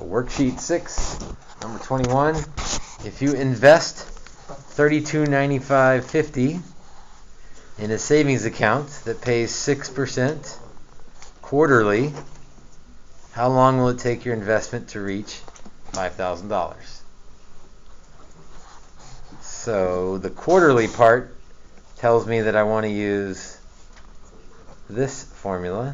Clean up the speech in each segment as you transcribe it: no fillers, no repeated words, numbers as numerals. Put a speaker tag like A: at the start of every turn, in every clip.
A: worksheet 6, number 21. If you invest $32.95.50 in a savings account that pays 6% quarterly, how long will it take your investment to reach $5,000? So the quarterly part tells me that I want to use this formula.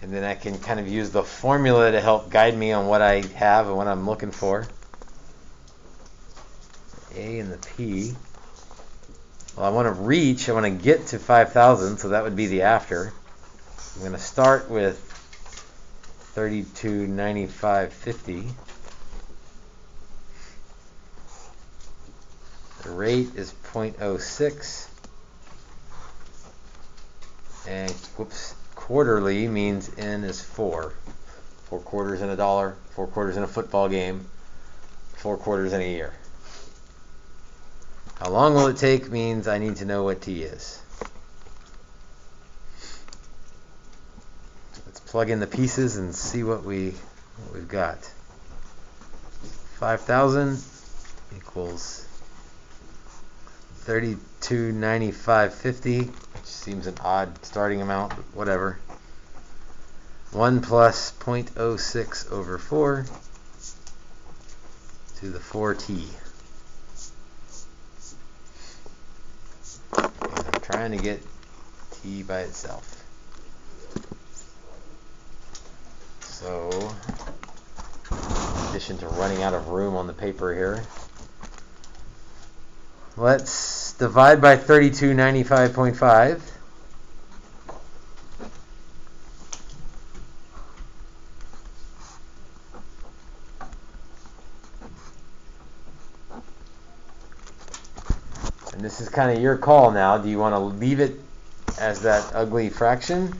A: And then I can kind of use the formula to help guide me on what I have and what I'm looking for. A and the P. Well, I want to get to 5,000, so that would be the after. I'm going to start with 32.95.50. The rate is 0.06. And, quarterly means N is 4. 4 quarters in a dollar, 4 quarters in a football game, 4 quarters in a year. How long will it take means I need to know what T is. Let's plug in the pieces and see what we've got. 5,000 equals 32.95.50, which seems an odd starting amount, but whatever. 1 plus 0.06 over 4 to the 4t. And I'm trying to get t by itself. So, in addition to running out of room on the paper here, let's divide by 32.95.5. And this is kind of your call now. Do you want to leave it as that ugly fraction?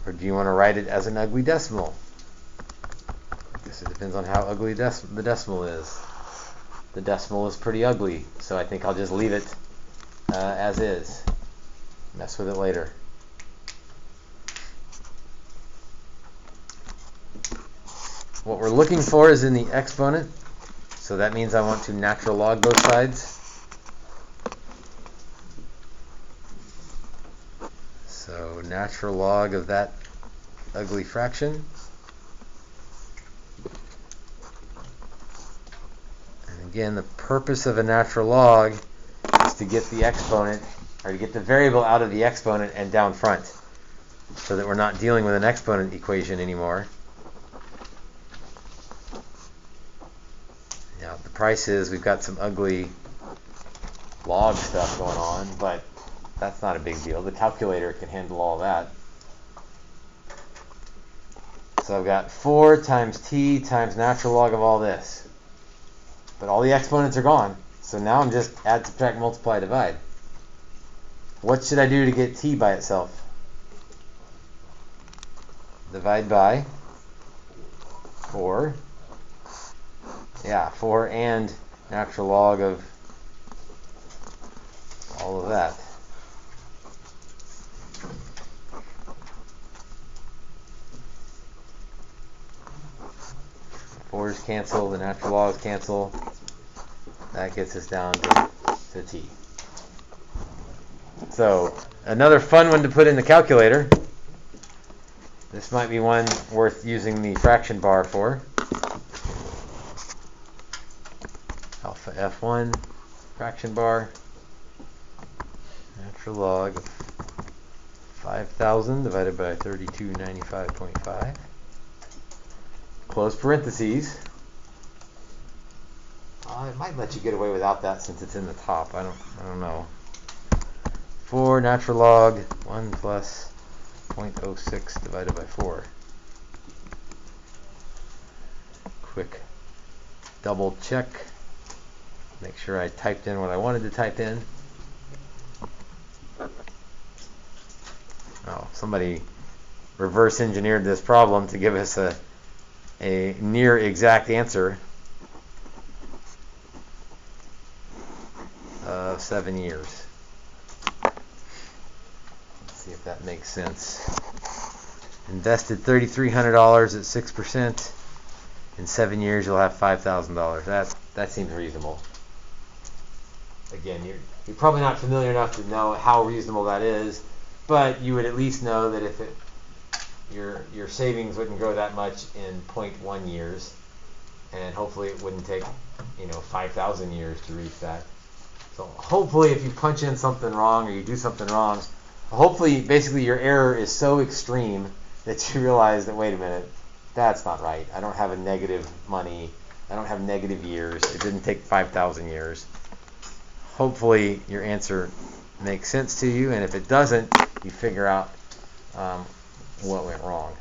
A: Or do you want to write it as an ugly decimal? I guess it depends on how ugly the decimal is. The decimal is pretty ugly, so I think I'll just leave it as is. Mess with it later. What we're looking for is in the exponent, so that means I want to natural log both sides. So natural log of that ugly fraction. Again, the purpose of a natural log is to get the exponent, or to get the variable out of the exponent and down front, so that we're not dealing with an exponent equation anymore. Now, the price is we've got some ugly log stuff going on, but that's not a big deal. The calculator can handle all that. So I've got 4 times t times natural log of all this. But all the exponents are gone, so now I'm just add, subtract, multiply, divide. What should I do to get t by itself? Divide by 4. Yeah, 4 and natural log of all of that. Fours cancel, the natural logs cancel. That gets us down to t. So, another fun one to put in the calculator. This might be one worth using the fraction bar for. Alpha F1, fraction bar, natural log of 5,000 divided by 32.95.5. Close parentheses. It might let you get away without that since it's in the top. I don't know. 4 natural log 1 plus 0.06 divided by 4. Quick double check. Make sure I typed in what I wanted to type in. Oh, somebody reverse engineered this problem to give us a near exact answer of 7 years. See if that makes sense. Invested $3,300 at 6%. In 7 years, you'll have $5,000. That seems reasonable. Again, you're probably not familiar enough to know how reasonable that is, but you would at least know that if your savings wouldn't grow that much in 0.1 years, and hopefully it wouldn't take 5,000 years to reach that. So hopefully, if you punch in something wrong or you do something wrong, hopefully, basically your error is so extreme that you realize that, wait a minute, that's not right. I don't have a negative money. I don't have negative years. It didn't take 5,000 years. Hopefully your answer makes sense to you, and if it doesn't, you figure out what went wrong.